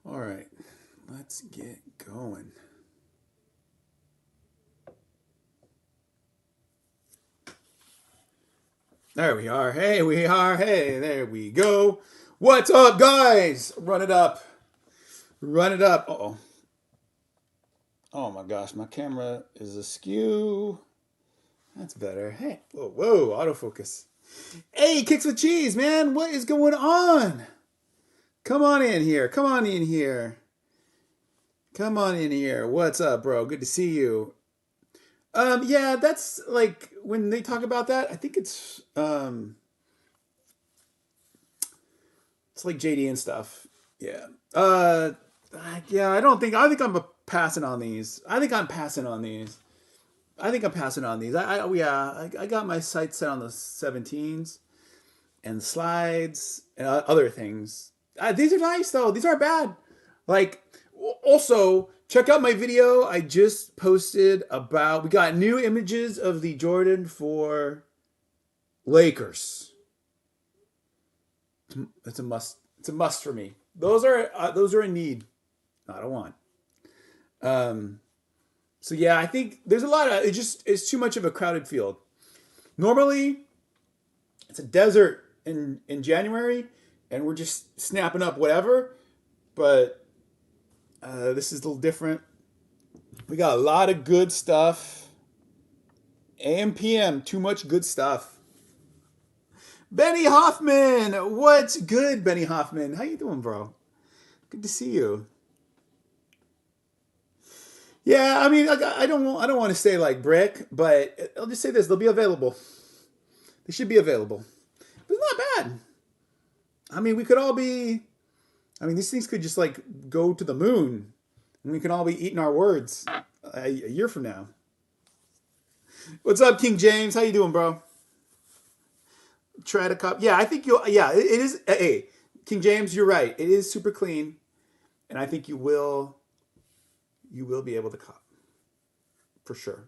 All right, let's get going. There we are. Hey, we are. Hey, there we go. What's up, guys? Run it up. Run it up. Uh oh. Oh my gosh, my camera is askew. That's better. Hey, whoa, autofocus. Hey, Kicks with Cheese, man. What is going on? Come on in here. Come on in here. Come on in here. What's up, bro? Good to see you. Yeah, that's like when they talk about that. I think it's like JD and stuff. Yeah. Yeah. I don't think. I think I'm passing on these. I think I'm passing on these. I think I'm passing on these. I got my sights set on the 17s and slides and other things. These are nice though. These aren't bad. Like, also check out my video I just posted about. We got new images of the Jordan for Lakers. It's a must. It's a must for me. Those are a need, not a want. Um, so yeah, I think there's a lot of it's too much of a crowded field. Normally, it's a desert in January, and we're just snapping up whatever. But this is a little different. We got a lot of good stuff. AM PM, too much good stuff. Benny Hoffman, what's good, Benny Hoffman? How you doing, bro? Good to see you. Yeah, I mean, like, I don't want to say like brick, but I'll just say this: they'll be available. They should be available. But it's not bad. I mean, we could all be. I mean, these things could just like go to the moon, and we can all be eating our words a year from now. What's up, King James? How you doing, bro? Try to cop. Yeah, I think you'll. Yeah, it is. Hey, King James, you're right. It is super clean, and I think you will. You will be able to cop for sure.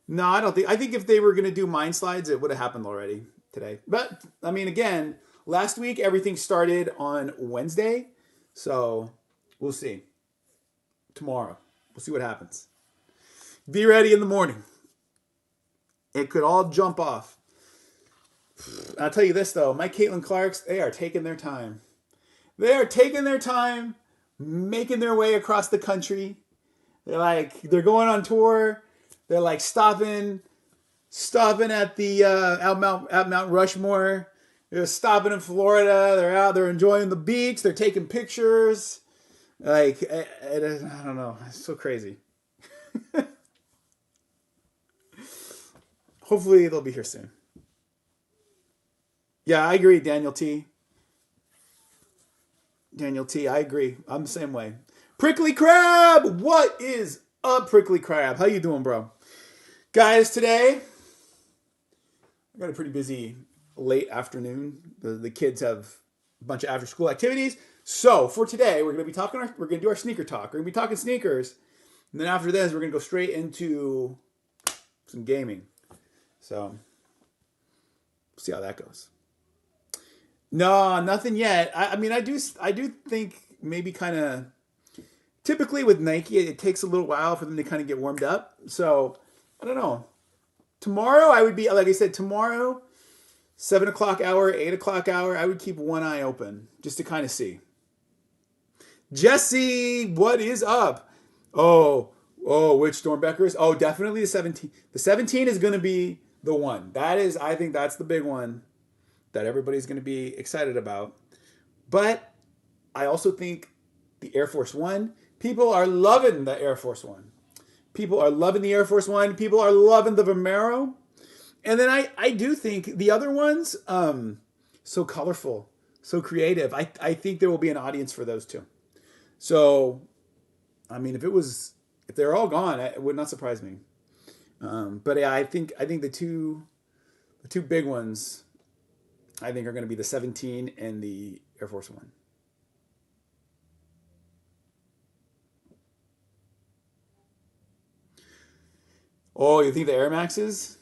No, I don't think. I think if they were going to do mind slides, it would have happened already today. But I mean, again, last week everything started on Wednesday, so we'll see. Tomorrow, we'll see what happens. Be ready in the morning. It could all jump off. I'll tell you this though, my Caitlin Clarks, they are taking their time. They are taking their time, making their way across the country. They're going on tour. They're like stopping at the at Mount Rushmore. They're stopping in Florida. They're out. They're enjoying the beach. They're taking pictures. Like I don't know. It's so crazy. Hopefully they'll be here soon. Yeah, I agree, Daniel T. Daniel T. I agree. I'm the same way. Prickly Crab, what is up, Prickly Crab? How you doing, bro? Guys, today I got a pretty busy late afternoon. The kids have a bunch of after-school activities. So for today, we're gonna do our sneaker talk. We're gonna be talking sneakers, and then after this, we're gonna go straight into some gaming. So we'll see how that goes. No, nothing yet. I mean, I do think maybe kind of typically with Nike, it takes a little while for them to kind of get warmed up. So I don't know. Tomorrow, I would be like I said. Tomorrow, 7 o'clock hour, 8 o'clock hour, I would keep one eye open just to kind of see. Jesse, what is up? Which Stormbeckers? Oh, definitely the 17. The 17 is going to be the one. I think that's the big one that everybody's going to be excited about. But I also think the Air Force One, people are loving the Air Force One. People are loving the Air Force One. People are loving the Vomero. And then I do think the other ones, so colorful, so creative. I think there will be an audience for those too. So, I mean, if they're all gone, it would not surprise me. But yeah, I think the two big ones, I think are going to be the 17 and the Air Force One. Oh, you think the Air Maxes?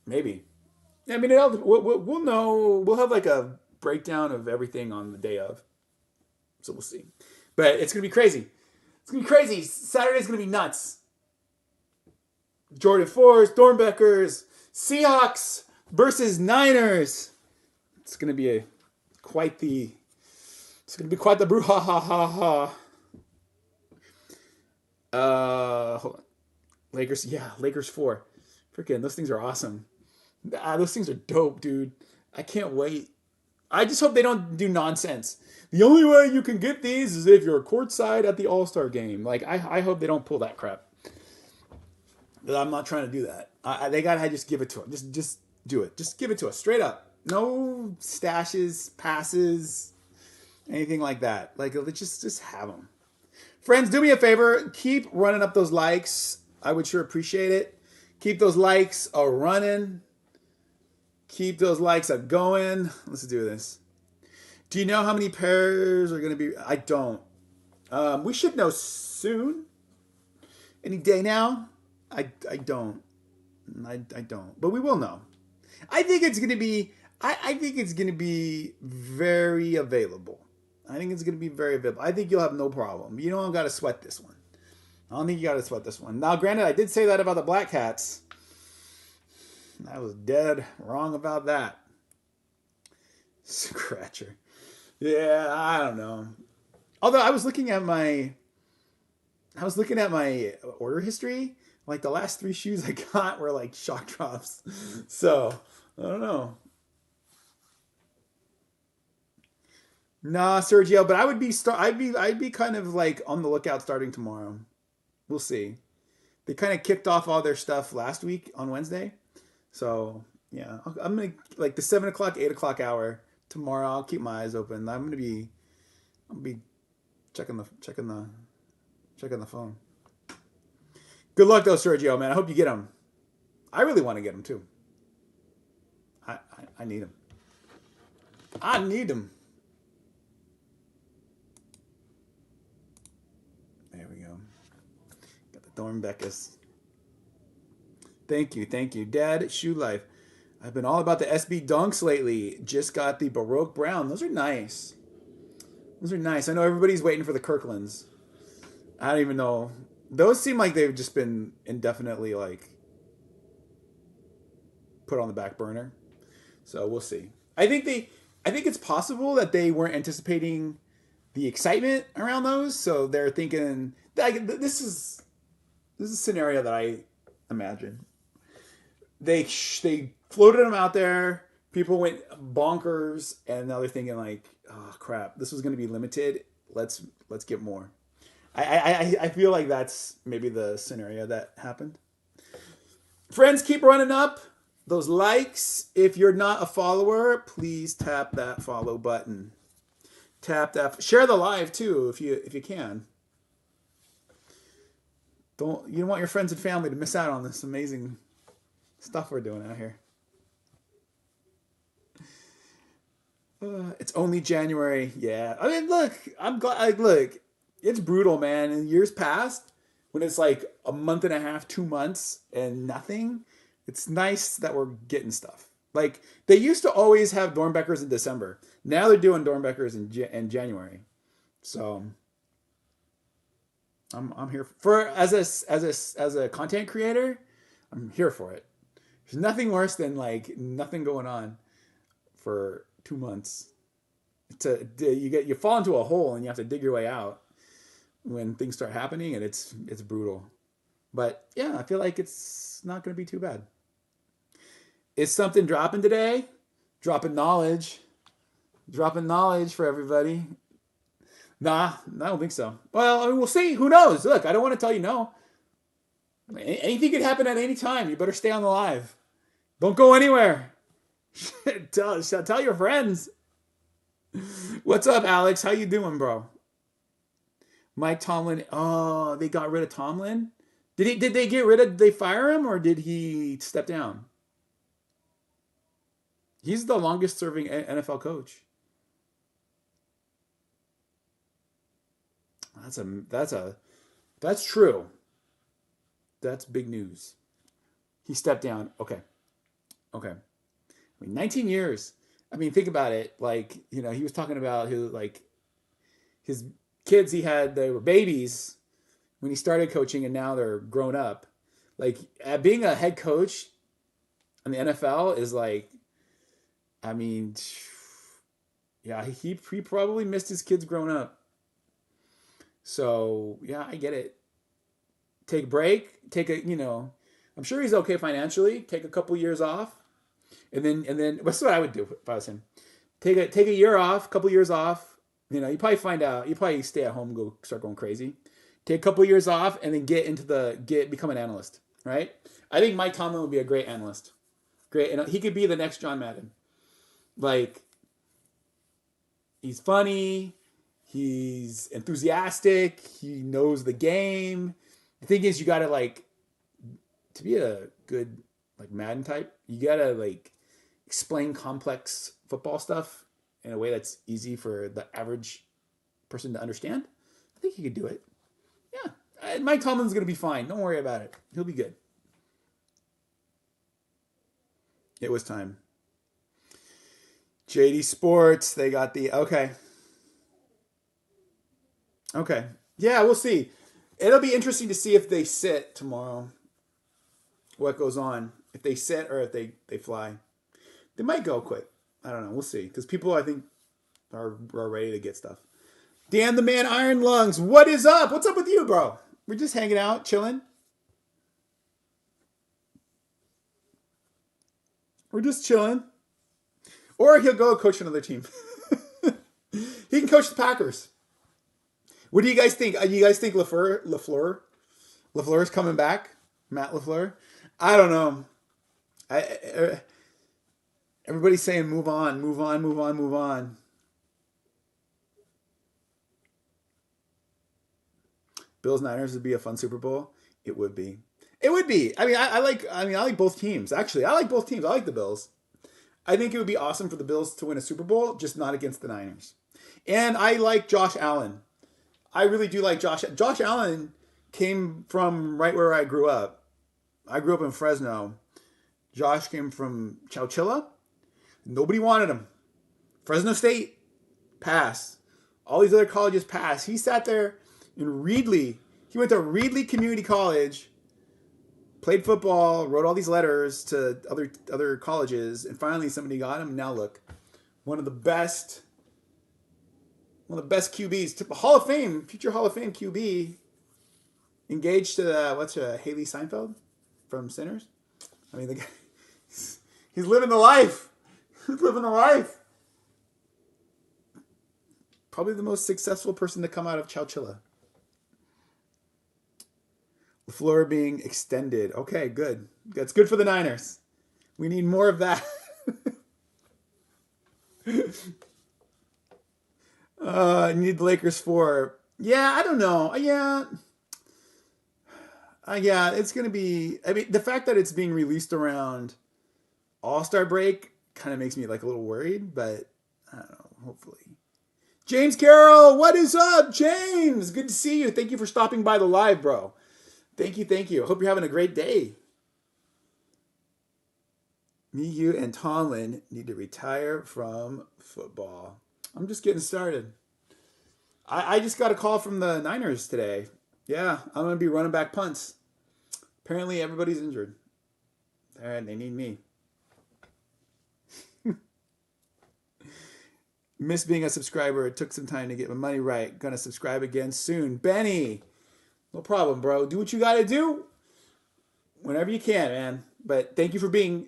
Maybe. Yeah, I mean, we'll know. We'll have like a breakdown of everything on the day of. So we'll see. But it's going to be crazy. It's going to be crazy. Saturday's going to be nuts. Jordan Force, Dornbeckers, Seahawks versus Niners. It's going to be quite the brouhaha. Hold on. Lakers 4. Freaking, those things are awesome. Those things are dope, dude. I can't wait. I just hope they don't do nonsense. The only way you can get these is if you're courtside at the All-Star game. Like, I hope they don't pull that crap. I'm not trying to do that. They gotta just give it to them. Just do it. Just give it to us straight up. No stashes, passes, anything like that. Like, just have them. Friends, do me a favor. Keep running up those likes. I would sure appreciate it. Keep those likes a running. Keep those likes a going. Let's do this. Do you know how many pairs are going to be? I don't. We should know soon. Any day now. I don't. I don't. But we will know. I think it's going to be. I think it's going to be very available. I think it's going to be very available. I think you'll have no problem. You don't got to sweat this one. I don't think you got to sweat this one. Now, granted, I did say that about the Black Cats. I was dead wrong about that. Scratcher. Yeah, I don't know. Although I was looking at my order history. Like the last 3 shoes I got were like shock drops. So I don't know. Nah, Sergio, but I'd be kind of like on the lookout starting tomorrow. We'll see. They kind of kicked off all their stuff last week on Wednesday. So yeah, I'm gonna like the 7 o'clock, 8 o'clock hour tomorrow. I'll keep my eyes open. I'll be checking the phone. Good luck though, Sergio, man. I hope you get them. I really want to get them too. I need them. I need them. There we go. Got the Dornbeckers. Thank you. Dad, Shoe Life. I've been all about the SB Dunks lately. Just got the Baroque Brown. Those are nice. I know everybody's waiting for the Kirklands. I don't even know. Those seem like they've just been indefinitely like put on the back burner. So we'll see. I think it's possible that they weren't anticipating the excitement around those. So they're thinking like this is a scenario that I imagine. They floated them out there. People went bonkers, and now they're thinking like, "Oh crap, this was going to be limited. Let's get more." I feel like that's maybe the scenario that happened. Friends, keep running up those likes. If you're not a follower, please tap that follow button. Tap that. Share the live too if you can. You don't want your friends and family to miss out on this amazing stuff we're doing out here. It's only January. Yeah. I mean, look, I'm glad. Look, it's brutal, man. In years past, when it's like a month and a half, 2 months, and nothing, it's nice that we're getting stuff. Like, they used to always have Dornbeckers in December. Now they're doing Dornbeckers in January. So, I'm here for as a content creator. I'm here for it. There's nothing worse than like nothing going on for 2 months. You fall into a hole and you have to dig your way out when things start happening, and it's brutal. But yeah, I feel like it's not going to be too bad. Is something dropping today? Dropping knowledge for everybody. Nah, I don't think so. Well, I mean, we'll see. Who knows? Look, I don't want to tell you no. Anything could happen at any time. You better stay on the live. Don't go anywhere. tell your friends. What's up, Alex? How you doing, bro? Mike Tomlin. Oh, they got rid of Tomlin? Did they fire him, or did he step down? He's the longest serving NFL coach. That's true. That's big news. He stepped down. Okay. I mean, 19 years I mean, think about it. Like, he was talking about his kids he had, they were babies when he started coaching and now they're grown up. Like, being a head coach in the NFL is like, I mean, yeah, he probably missed his kids growing up. So, yeah, I get it. Take a break, I'm sure he's okay financially. Take a couple years off. And then that's what I would do if I was him. Take a year off, couple years off. You probably find out. You probably stay at home, and start going crazy. Take a couple years off, and then become an analyst. Right? I think Mike Tomlin would be a great analyst. Great, and he could be the next John Madden. Like, he's funny, he's enthusiastic, he knows the game. The thing is, you gotta to be a good Madden type, you gotta explain complex football stuff in a way that's easy for the average person to understand. I think he could do it. Yeah. Mike Tomlin's going to be fine. Don't worry about it. He'll be good. It was time. JD Sports, they got the... Okay. Yeah, we'll see. It'll be interesting to see if they sit tomorrow. What goes on. If they sit or if they fly. They might go quick. I don't know. We'll see. Because people, I think, are ready to get stuff. Dan the Man Iron Lungs. What is up? What's up with you, bro? We're just hanging out, chilling. We're just chilling. Or he'll go coach another team. He can coach the Packers. What do you guys think? You guys think LaFleur is coming back? Matt LaFleur? I don't know. Everybody's saying move on. Bills Niners would be a fun Super Bowl. It would be. I mean, I like both teams. Actually, I like both teams. I like the Bills. I think it would be awesome for the Bills to win a Super Bowl, just not against the Niners. And I like Josh Allen. I really do like Josh. Josh Allen came from right where I grew up. I grew up in Fresno. Josh came from Chowchilla. Nobody wanted him. Fresno State, pass. All these other colleges, pass. He sat there in Reedley. He went to Reedley Community College, played football, wrote all these letters to other colleges, and finally somebody got him. Now look, one of the best QBs, future Hall of Fame QB, engaged to Haley Seinfeld from Sinners. I mean, the guy, he's living the life. He's living the life. Probably the most successful person to come out of Chowchilla. LaFleur being extended. Okay, good. That's good for the Niners. We need more of that. Need the Lakers for... Yeah, I don't know. Yeah, it's going to be... I mean, the fact that it's being released around All-Star break kind of makes me a little worried, but I don't know, hopefully. James Carroll, what is up, James? Good to see you. Thank you for stopping by the live, bro. Thank you. I hope you're having a great day. Me, you, and Tomlin need to retire from football. I'm just getting started. I just got a call from the Niners today. Yeah, I'm going to be running back punts. Apparently everybody's injured. All right, they need me. Miss being a subscriber. It took some time to get my money right. Gonna subscribe again soon. Benny, no problem, bro. Do what you gotta do whenever you can, man. But thank you for being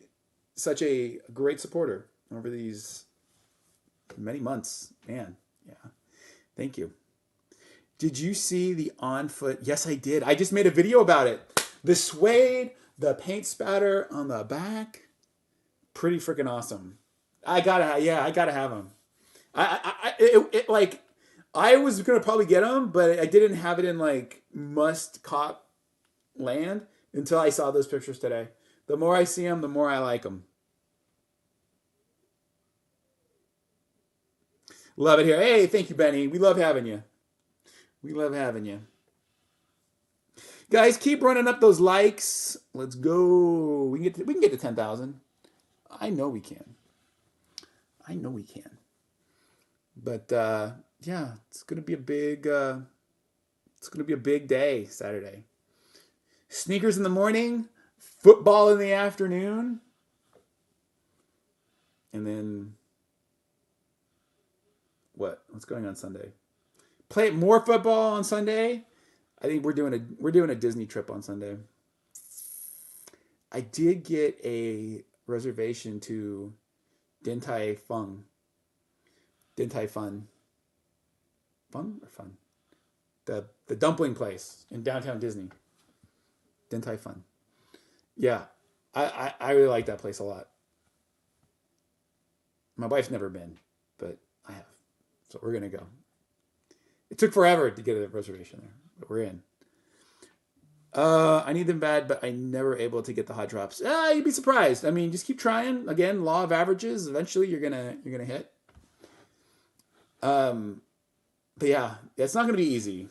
such a great supporter over these many months. Man, yeah. Thank you. Did you see the on-foot? Yes, I did. I just made a video about it. The suede, the paint spatter on the back. Pretty freaking awesome. I gotta have them. I was gonna probably get them, but I didn't have it in must cop land until I saw those pictures today. The more I see them, the more I like them. Love it here. Hey, thank you, Benny. We love having you. Guys, keep running up those likes. Let's go. We can get to 10,000. I know we can. I know we can. But yeah, it's gonna be a big. It's gonna be a big day Saturday. Sneakers in the morning, football in the afternoon, and then what? What's going on Sunday? Play more football on Sunday. I think we're doing a Disney trip on Sunday. I did get a reservation to Din Tai Fung. Din Tai Fun. Fun or fun? The dumpling place in downtown Disney. Din Tai Fun. Yeah. I really like that place a lot. My wife's never been, but I have. So we're gonna go. It took forever to get a reservation there, but we're in. I need them bad, but I never able to get the hot drops. You'd be surprised. I mean, just keep trying. Again, law of averages. Eventually, you're gonna hit. But yeah, it's not gonna be easy.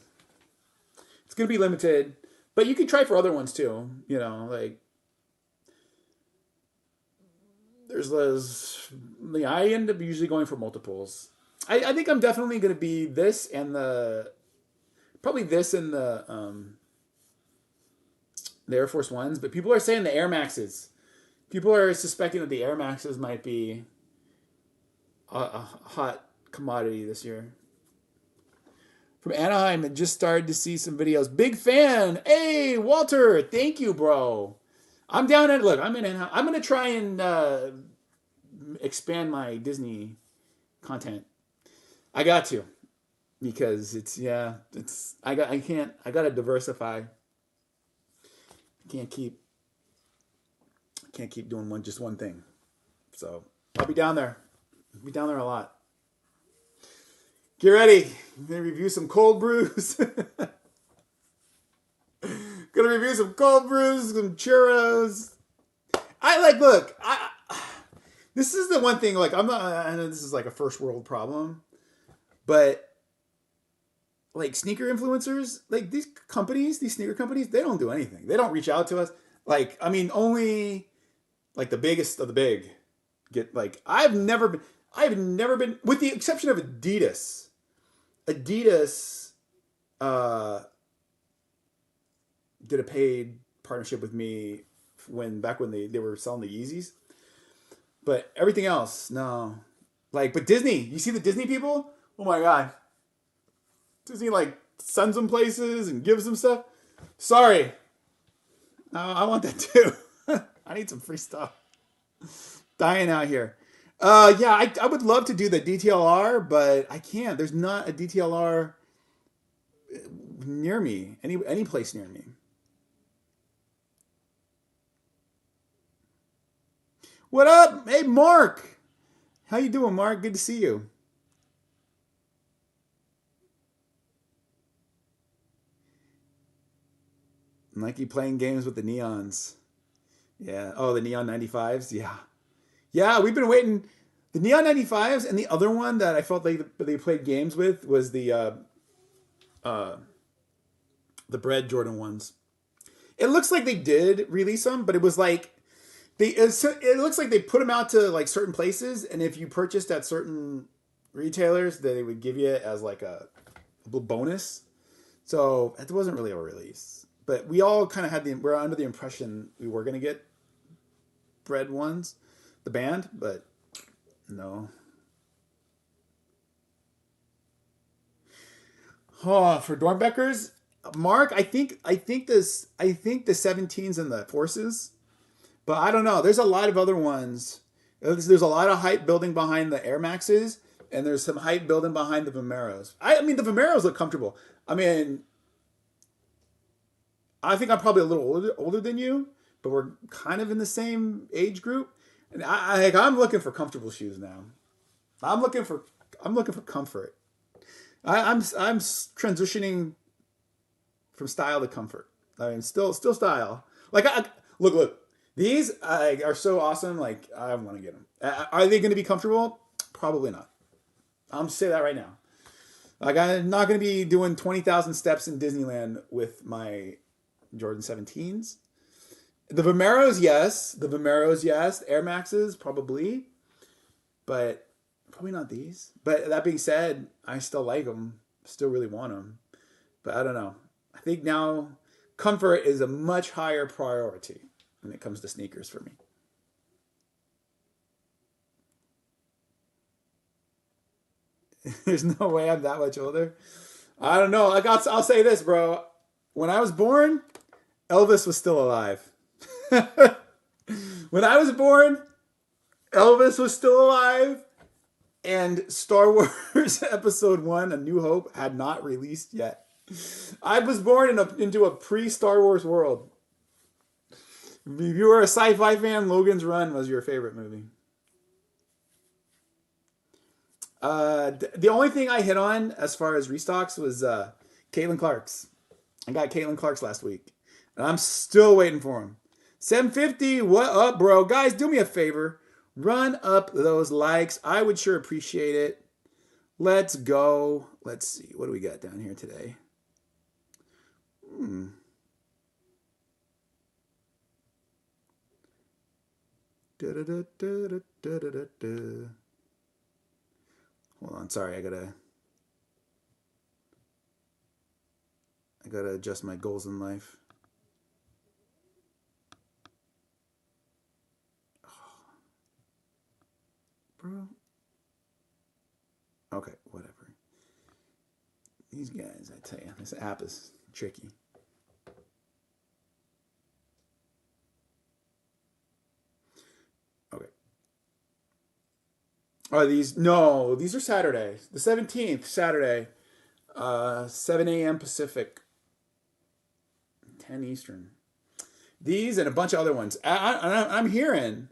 It's gonna be limited, but you can try for other ones too. You know, like there's those. I end up usually going for multiples. I think I'm definitely gonna be this and probably this and the Air Force Ones, but people are saying the Air Maxes. People are suspecting that the Air Maxes might be a hot commodity this year. From Anaheim, I just started to see some videos. Big fan. Hey, Walter. Thank you, bro. I'm down at, look, I'm in Anaheim. I'm going to try and expand my Disney content. I got to. Because I got to diversify. Can't keep doing just one thing. So I'll be down there. I'll be down there a lot. Get ready. I'm gonna review some cold brews. Gonna review some cold brews, some churros. This is the one thing, like, I know this is like a first world problem, but like sneaker influencers, like these sneaker companies, they don't do anything. They don't reach out to us. Like, I mean, only like the biggest of the big get, like, I've never been, with the exception of Adidas. Adidas did a paid partnership with me back when they were selling the Yeezys. But everything else, no. Like, but Disney, you see the Disney people? Oh my God. Disney like sends them places and gives them stuff. Sorry. No, I want that too. I need some free stuff. Dying out here. Yeah, I would love to do the DTLR, but I can't. There's not a DTLR near me. Any place near me. What up? Hey, Mark. How you doing, Mark? Good to see you. Nike playing games with the Neons. Yeah. Oh, the Neon 95s? Yeah. Yeah, we've been waiting. The Neon 95s and the other one that I felt like they played games with was the Bread Jordan ones. It looks like they did release them, but it was like it looks like they put them out to like certain places, and if you purchased at certain retailers, they would give you it as like a bonus. So it wasn't really a release, but we all kind of we're under the impression we were gonna get Bread ones, the band, but no. Oh, for Dornbeckers, Mark, I think the 17s and the Forces, but I don't know. There's a lot of other ones. There's a lot of hype building behind the Air Maxes, and there's some hype building behind the Vomeros. I mean, the Vomeros look comfortable. I mean, I think I'm probably a little older than you, but we're kind of in the same age group. And I'm looking for comfortable shoes now. I'm looking for comfort. I'm transitioning from style to comfort. I mean, still style. Like, look. These are so awesome. Like, I want to get them. Are they going to be comfortable? Probably not. I'm say that right now. Like, I'm not going to be doing 20,000 steps in Disneyland with my Jordan 17s. The Vomeros, yes. Air Maxes, probably. But Probably not these. But that being said, I still like them. Still really want them. But I don't know. I think now comfort is a much higher priority when it comes to sneakers for me. There's no way I'm that much older. I don't know. Like I'll say this, bro. When I was born, Elvis was still alive. When I was born, Elvis was still alive, and Star Wars Episode 1, A New Hope, had not released yet. I was born into a pre-Star Wars world. If you were a sci-fi fan, Logan's Run was your favorite movie. The only thing I hit on as far as restocks was Caitlin Clark's. I got Caitlin Clark's last week, and I'm still waiting for him. 750, what up, bro? Guys, do me a favor. Run up those likes. I would sure appreciate it. Let's go. Let's see. What do we got down here today? Hold on. Sorry, I gotta adjust my goals in life. Bro. Okay, whatever. These guys, I tell you, this app is tricky. Okay. Are these? No, these are Saturday. The 17th, Saturday. 7 a.m. Pacific. 10 Eastern. These and a bunch of other ones. I'm hearing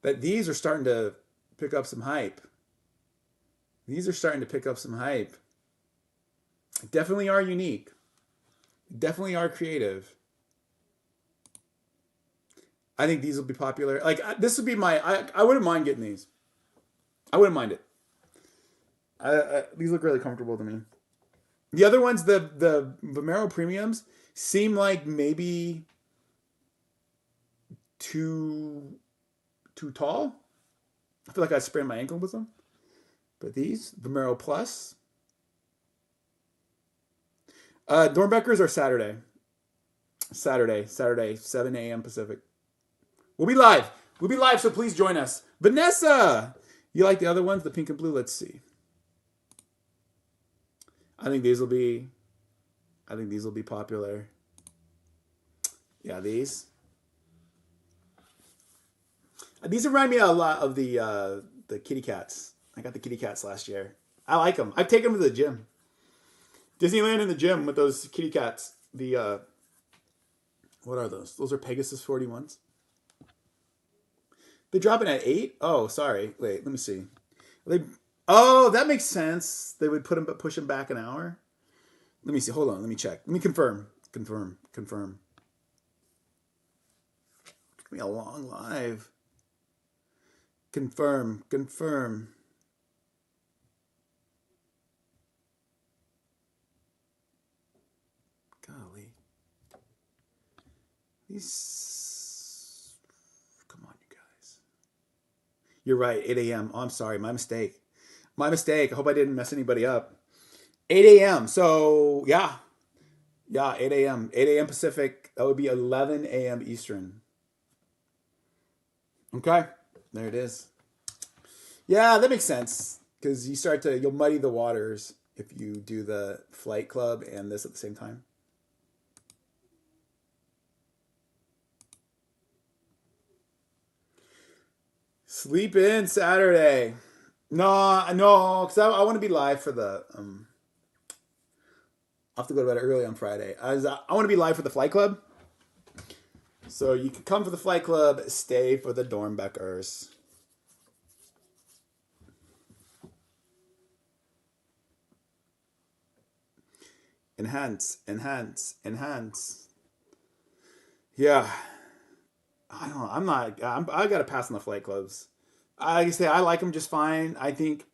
that these are starting to pick up some hype. These are starting to pick up some hype. Definitely are unique. Definitely are creative. I think these will be popular. Like this would be I wouldn't mind getting these. I wouldn't mind it. These look really comfortable to me. The other ones, the Vomero Premiums, seem like maybe too tall. I feel like I sprained my ankle with them. But these, Vomero Plus. Dornbeckers are Saturday. Saturday, 7 a.m. Pacific. We'll be live. So please join us. Vanessa! You like the other ones, the pink and blue? Let's see. I think these will be popular. Yeah, these. These remind me a lot of the kitty cats. I got the kitty cats last year. I like them. I've taken them to the gym. Disneyland in the gym with those kitty cats. The what are those? Those are Pegasus 41s. They're dropping at 8? Oh, sorry. Wait, let me see. Oh, that makes sense. They would push them back an hour. Let me see. Hold on. Let me check. Let me confirm. Confirm. It's gonna be a long live. Confirm. Golly. Come on, you guys. You're right. 8 a.m. Oh, I'm sorry. My mistake. I hope I didn't mess anybody up. 8 a.m. So, yeah. 8 a.m. 8 a.m. Pacific. That would be 11 a.m. Eastern. Okay. There it is. Yeah, that makes sense. Because you'll muddy the waters if you do the Flight Club and this at the same time. Sleep in Saturday. No, because I want to be live for the. I'll have to go to bed early on Friday. I want to be live for the Flight Club. So you can come for the Flight Club, stay for the Dornbeckers. Enhance. Yeah. I don't know. I got to pass on the Flight Clubs. I say I like them just fine. I think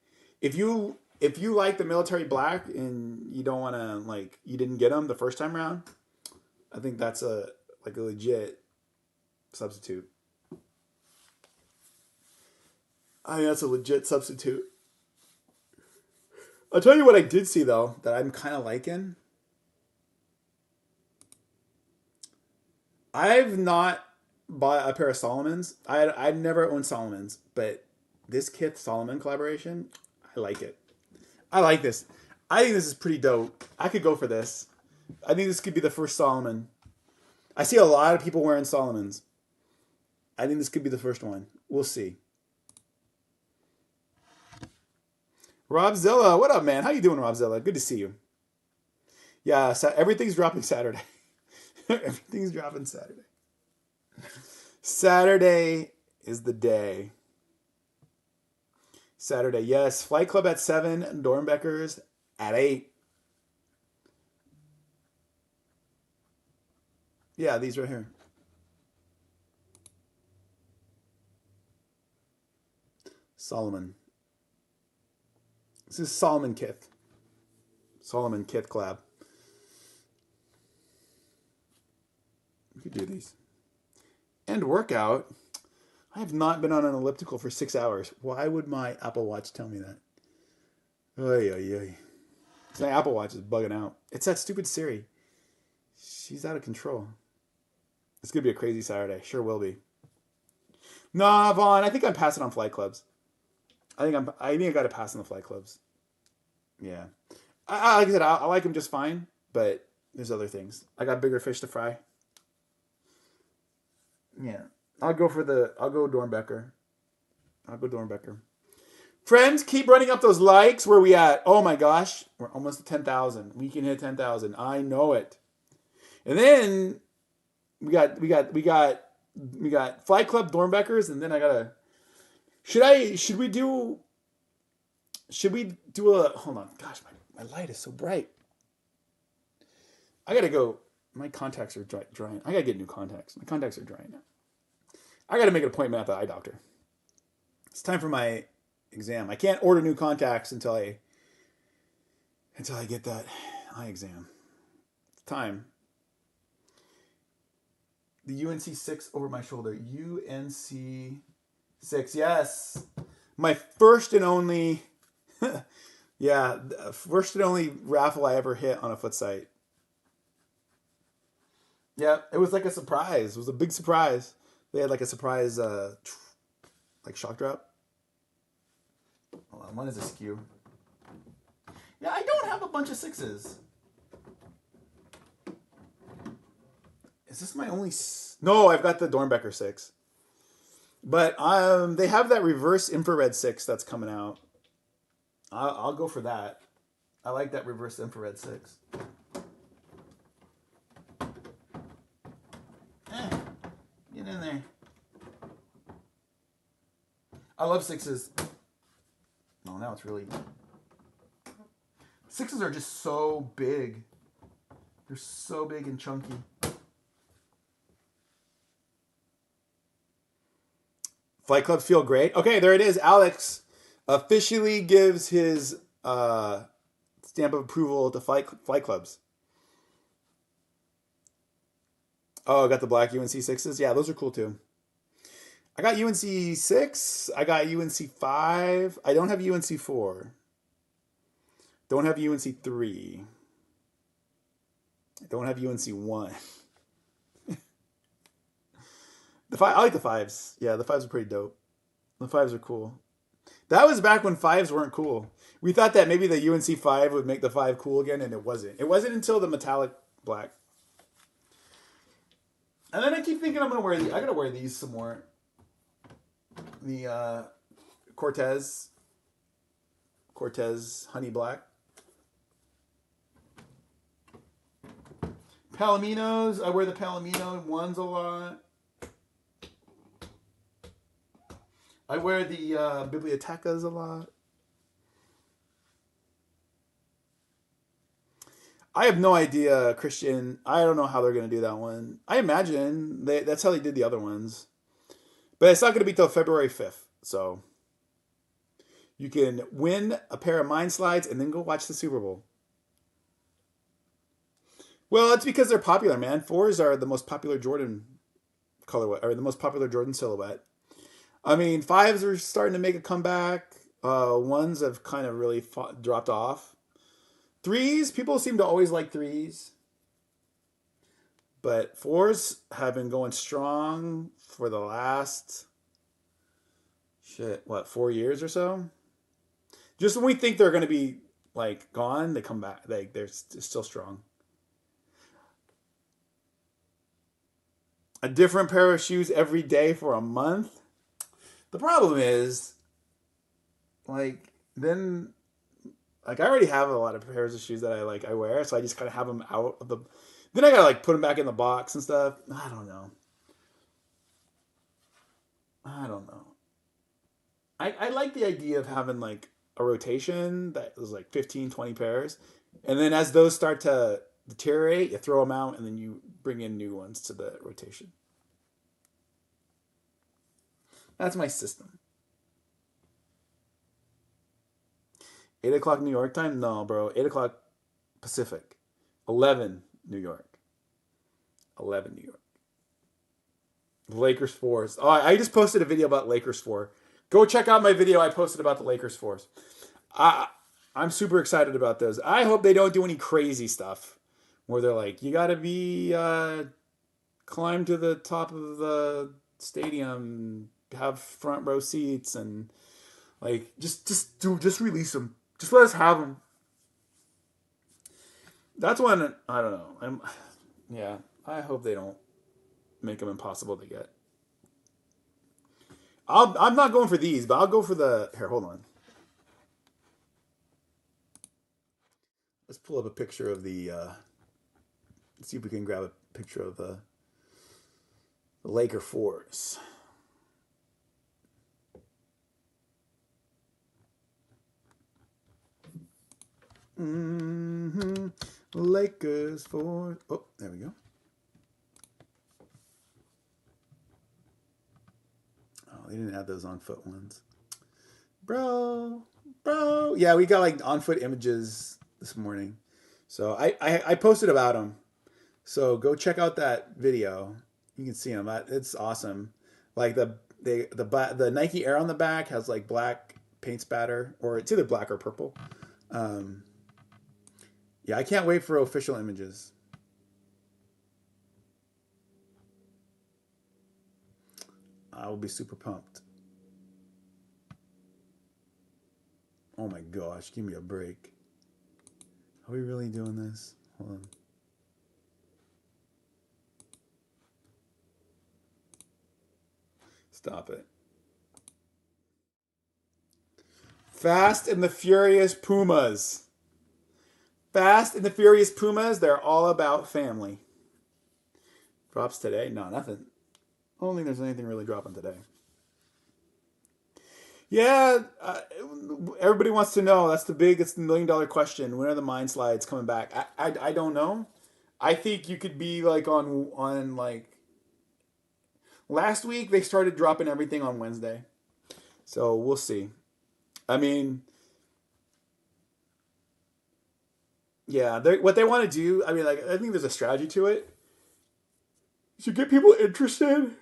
if you like the military black and you don't want to you didn't get them the first time around, I think that's a legit substitute. I think that's a legit substitute. I'll tell you what I did see, though, that I'm kind of liking. I've not bought a pair of Solomons. I've never owned Solomons, but this Kith Solomon collaboration, I like it. I like this. I think this is pretty dope. I could go for this. I think this could be the first Solomon. I see a lot of people wearing Solomons. I think this could be the first one. We'll see. Robzilla, what up, man? How you doing, Robzilla? Good to see you. Yeah, so everything's dropping Saturday. Everything's dropping Saturday. Saturday is the day. Saturday, yes. Flight Club at 7, Dornbeckers at 8. Yeah, these right here. Solomon. This is Solomon Kith. Solomon Kith collab. You could do these. And workout. I have not been on an elliptical for 6 hours. Why would my Apple Watch tell me that? Oy, oy, oy. My Apple Watch is bugging out. It's that stupid Siri. She's out of control. It's going to be a crazy Saturday. Sure will be. Nah, Vaughn, I think I'm passing on flight clubs. I think I got to pass on the flight clubs. Yeah. Like I said, I like them just fine, but there's other things. I got bigger fish to fry. Yeah. I'll go Dornbecker. I'll go Dornbecker. Friends, keep running up those likes. Where are we at? Oh my gosh. We're almost at 10,000. We can hit 10,000. I know it. And then we got Flight Club Dornbeckers, and then I gotta should we do a hold on. Gosh, my light is so bright. I gotta go. My contacts are drying. I gotta get new contacts. My contacts are drying now. I gotta make an appointment at the eye doctor. It's time for my exam. I can't order new contacts until I get that eye exam. It's time. The UNC 6 over my shoulder. UNC 6, yes. My first and only, yeah, first and only raffle I ever hit on a foot site. Yeah, it was like a surprise. It was a big surprise. They had like a surprise, like shock drop. Hold on, one is askew. Yeah, I don't have a bunch of 6s. Is this my only? No, I've got the Dornbecker 6. But they have that reverse infrared 6 that's coming out. I'll go for that. I like that reverse infrared 6. Get in there. I love 6s. Oh, now it's really... 6s are just so big. They're so big and chunky. Flight clubs feel great. Okay, there it is. Alex officially gives his stamp of approval to flight clubs. Oh, I got the black UNC 6s. Yeah, those are cool too. I got UNC 6. I got UNC 5. I don't have UNC 4. Don't have UNC 3. I don't have UNC 1. I like the 5s. Yeah, the 5s are pretty dope. The 5s are cool. That was back when 5s weren't cool. We thought that maybe the UNC 5 would make the 5 cool again, and it wasn't. It wasn't until the metallic black. And then I keep thinking I'm going to wear these. I got to wear these some more. The Cortez Honey Black. Palominos. I wear the Palomino ones a lot. I wear the Bibliotecas a lot. I have no idea, Christian. I don't know how they're going to do that one. I imagine that's how they did the other ones. But it's not going to be till February 5th. So you can win a pair of Mind Slides and then go watch the Super Bowl. Well, it's because they're popular, man. 4s are the most popular Jordan colorway, or the most popular Jordan silhouette. I mean, fives are starting to make a comeback. Ones have kind of really dropped off. Threes, people seem to always like threes, but fours have been going strong for the last shit, what, 4 years or so? Just when we think they're going to be like gone, they come back. They're still strong. A different pair of shoes every day for a month. The problem is, like, then, like, I already have a lot of pairs of shoes that I wear, so I just kind of have them out of the. Then I gotta like put them back in the box and stuff. I don't know. I don't know. I like the idea of having like a rotation that is like 15, 20 pairs. And then as those start to deteriorate, you throw them out and then you bring in new ones to the rotation. That's my system. 8 o'clock New York time? No, bro. 8 o'clock Pacific. 11 New York. 11 New York. Lakers fours. Oh, I just posted a video about Lakers four. Go check out my video I posted about the Lakers fours. I I'm super excited about those. I hope they don't do any crazy stuff where they're like, you got to be climb to the top of the stadium, have front row seats, and like just release them. Just let us have them. That's when I don't know. Yeah. I hope they don't make them impossible to get. I'm not going for these, but I'll go for the here. Hold on. Let's pull up a picture of the. Let's see if we can grab a picture of the Laker fours. Mm-hmm. Lakers fours. Oh, there we go. Oh, they didn't have those on foot ones, bro. Yeah, we got like on foot images this morning, so I posted about them. So go check out that video. You can see them. It's awesome. Like the Nike Air on the back has like black paint spatter, or it's either black or purple. Um, yeah, I can't wait for official images. I will be super pumped. Oh my gosh, give me a break. Are we really doing this? Hold on. Stop it. Fast and the Furious Pumas. Fast and the Furious Pumas, they're all about family. Drops today? No, nothing. I don't think there's anything really dropping today. Yeah, everybody wants to know. It's the $1 million question. When are the mind slides coming back? I don't know. I think you could be like on like last week they started dropping everything on Wednesday, so we'll see. I mean, yeah, what they want to do. I mean, like I think there's a strategy to it. To get people interested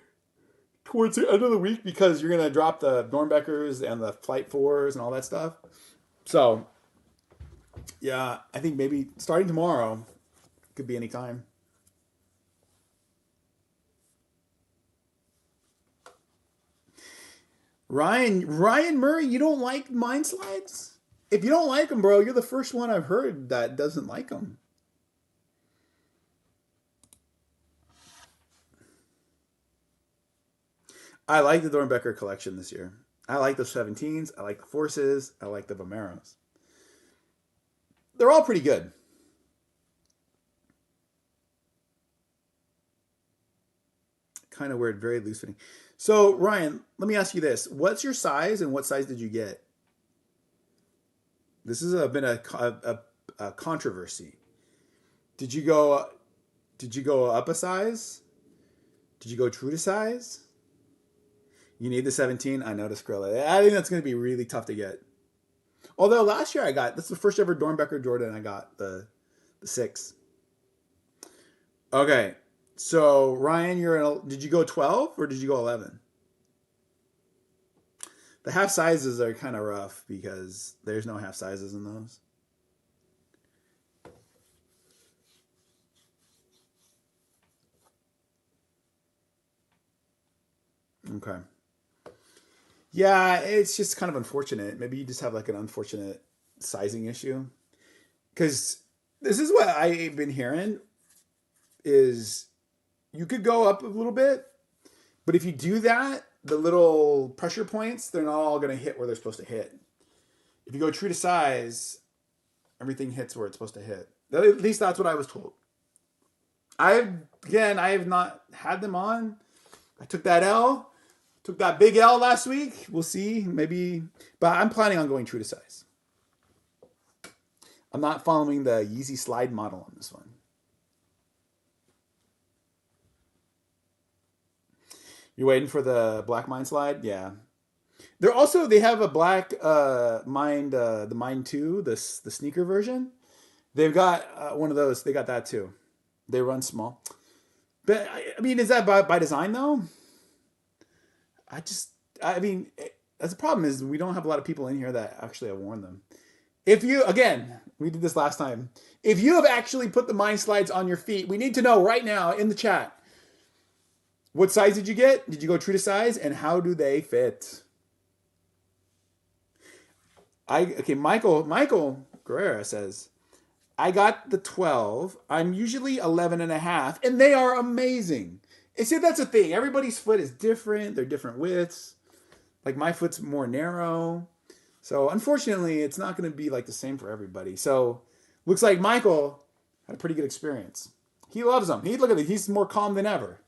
towards the end of the week because you're gonna drop the Dornbeckers and the Flight Fours and all that stuff. So, yeah, I think maybe starting tomorrow could be any time. Ryan Murray, you don't like mind slides? If you don't like them, bro, you're the first one I've heard that doesn't like them. I like the Dornbecker collection this year. I like the 17s. I like the Forces. I like the Vomeros. They're all pretty good. Kind of weird, very loose fitting. So, Ryan, let me ask you this. What's your size and what size did you get? This has been a controversy. Did you go did you go up a size? Did you go true to size? You need the 17? I know, Skrilla. I think that's going to be really tough to get. Although last year that's the first ever Dornbecker Jordan I got, the 6. Okay. So, Ryan, did you go 12 or did you go 11? The half sizes are kind of rough because there's no half sizes in those. Okay. Yeah, it's just kind of unfortunate. Maybe you just have like an unfortunate sizing issue. Because this is what I've been hearing is you could go up a little bit, but if you do that, the little pressure points, they're not all going to hit where they're supposed to hit. If you go true to size, everything hits where it's supposed to hit. At least that's what I was told. I have not had them on. I took that L. Took that big L last week. We'll see. Maybe. But I'm planning on going true to size. I'm not following the Yeezy Slide model on this one. You're waiting for the Black Mind Slide? Yeah. They have a Black Mind, the Mind 2, the sneaker version. They've got one of those. They got that too. They run small. But, I mean, is that by design though? I mean, that's the problem is we don't have a lot of people in here that actually have worn them. If you, again, we did this last time. If you have actually put the Mind Slides on your feet, we need to know right now in the chat. What size did you get? Did you go true to size? And how do they fit? Michael Guerrera says, I got the 12. I'm usually 11 and a half, and they are amazing. And see, that's the thing. Everybody's foot is different. They're different widths. Like my foot's more narrow. So unfortunately, it's not going to be like the same for everybody. So looks like Michael had a pretty good experience. He loves them. Look at it. He's more calm than ever.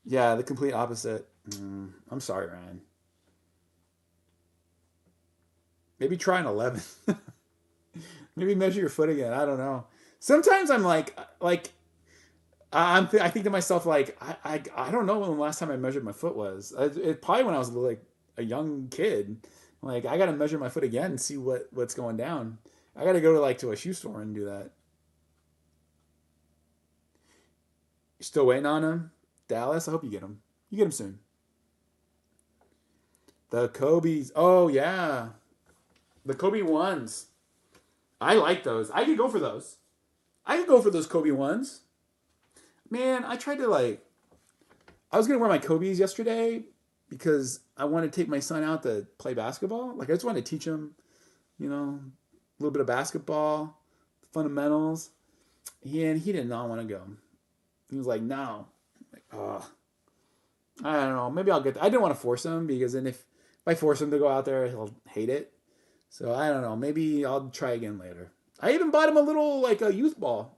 Yeah, the complete opposite. I'm sorry, Ryan. Maybe try an 11. Maybe measure your foot again. I don't know. Sometimes I'm I think to myself like I don't know when the last time I measured my foot was. It probably when I was like a young kid. Like I got to measure my foot again and see what's going down. I got to go to a shoe store and do that. You still waiting on him, Dallas? I hope you get him. You get him soon. The Kobe's. Oh yeah, the Kobe ones. I like those. I could go for those. I could go for those Kobe ones. Man, I tried to I was going to wear my Kobe's yesterday because I wanted to take my son out to play basketball. Like I just wanted to teach him, a little bit of basketball, fundamentals. And he did not want to go. He was like, no. I don't know. Maybe I'll get I didn't want to force him because then if I force him to go out there, he'll hate it. So I don't know. Maybe I'll try again later. I even bought him a little a youth ball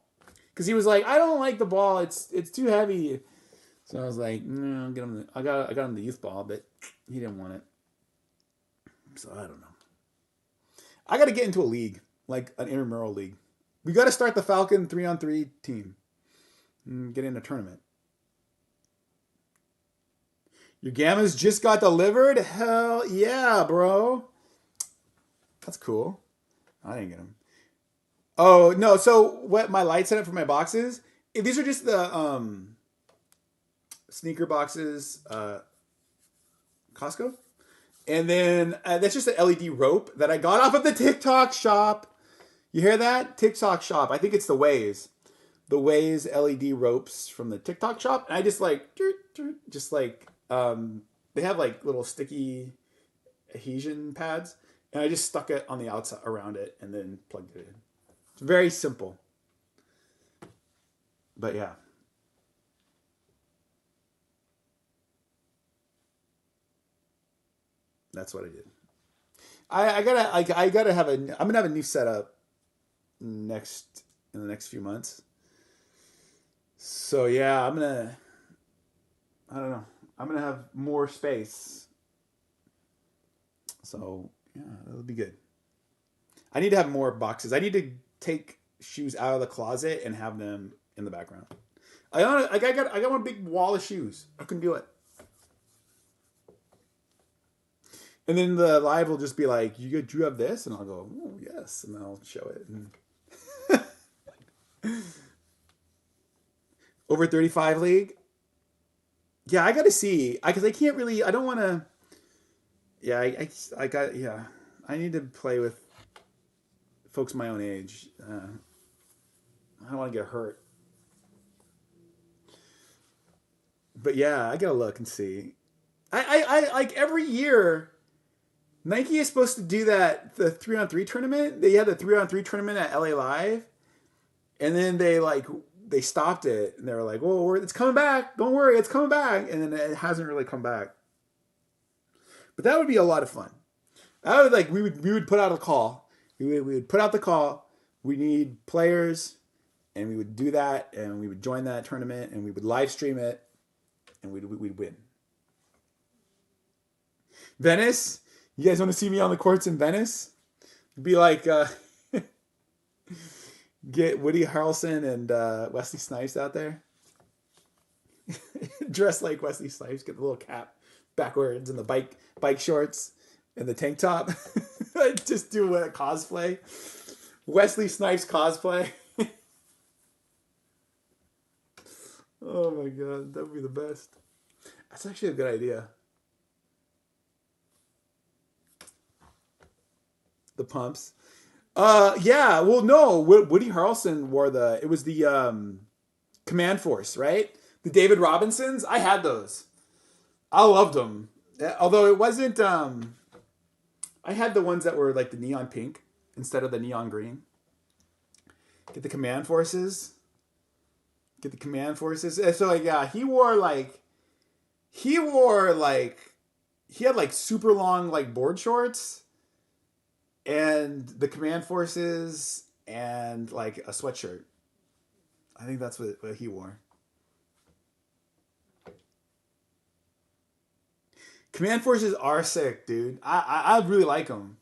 because he was like, I don't like the ball. It's too heavy. So I was like, no, I'll get him. I got him the youth ball, but he didn't want it. So I don't know. I got to get into a league, like an intramural league. We got to start the Falcon 3-on-3 team and get in a tournament. Your Gammas just got delivered? Hell yeah, bro. That's cool. I didn't get them. Oh, no. So what my light setup for my boxes, these are just the sneaker boxes, Costco. And then that's just an LED rope that I got off of the TikTok shop. You hear that? TikTok shop. I think it's the Waze. The Waze LED ropes from the TikTok shop. And I just they have little sticky adhesion pads. And I just stuck it on the outside around it and then plugged it in. It's very simple. But yeah. That's what I did. I gotta have I'm gonna have a new setup in the next few months. So yeah, I don't know. I'm gonna have more space. So yeah, that'll be good. I need to have more boxes. I need to take shoes out of the closet and have them in the background. I got one big wall of shoes. I can do it. And then the live will just be like, do you have this? And I'll go, oh, yes. And I'll show it. Over 35 league. Yeah, I got to see because I can't really. I don't want to. Yeah, I got yeah. I need to play with folks my own age. I don't want to get hurt. But yeah, I gotta look and see. I like every year. Nike is supposed to do the 3-on-3 tournament. They had the 3-on-3 tournament at LA Live, and then they stopped it, and they were like, "Well, it's coming back. Don't worry, it's coming back." And then it hasn't really come back. But that would be a lot of fun. I would we would put out a call. We would put out the call. We need players, and we would do that, and we would join that tournament, and we would live stream it, and we'd win. Venice, you guys want to see me on the courts in Venice? It'd be like get Woody Harrelson and Wesley Snipes out there, dressed like Wesley Snipes, get the little cap backwards and the bike shorts and the tank top. Just do a cosplay, Wesley Snipes cosplay. Oh my god, that would be the best. That's actually a good idea. The pumps. Yeah. Well, no. Woody Harrelson wore it was the Command Force, right? The David Robinsons. I had those. I loved them. Although it wasn't. I had the ones that were like the neon pink instead of the neon green. Get the Command Forces. Get the Command Forces. And so like yeah, he had like super long like board shorts and the Command Forces and like a sweatshirt. I think that's what he wore. Command Forces are sick, dude. I really like them.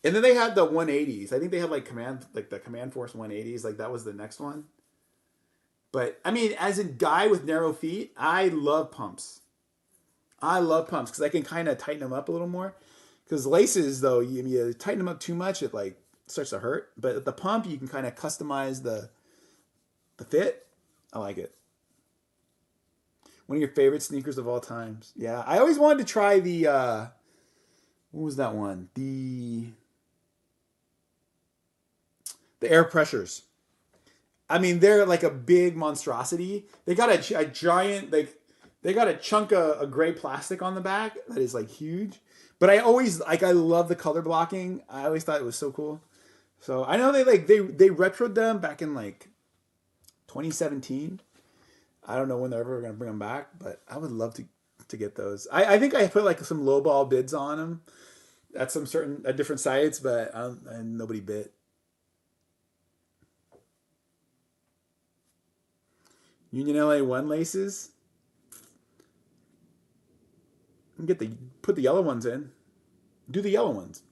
And then they had the 180s. I think they had like the Command Force 180s. Like that was the next one. But I mean, as a guy with narrow feet, I love pumps. I love pumps because I can kind of tighten them up a little more. Because laces, though, you tighten them up too much, it like starts to hurt. But at the pump, you can kind of customize the fit. I like it. One of your favorite sneakers of all times. Yeah, I always wanted to try the what was that one? The Air Pressures. I mean, they're like a big monstrosity. They got a giant they got a chunk of gray plastic on the back that is like huge. But I always I love the color blocking. I always thought it was so cool. So I know they retroed them back in like 2017. I don't know when they're ever going to bring them back, but I would love to get those. I think I put like some lowball bids on them at at different sites, but and nobody bid. Union LA 1 laces. Put the yellow ones in. Do the yellow ones.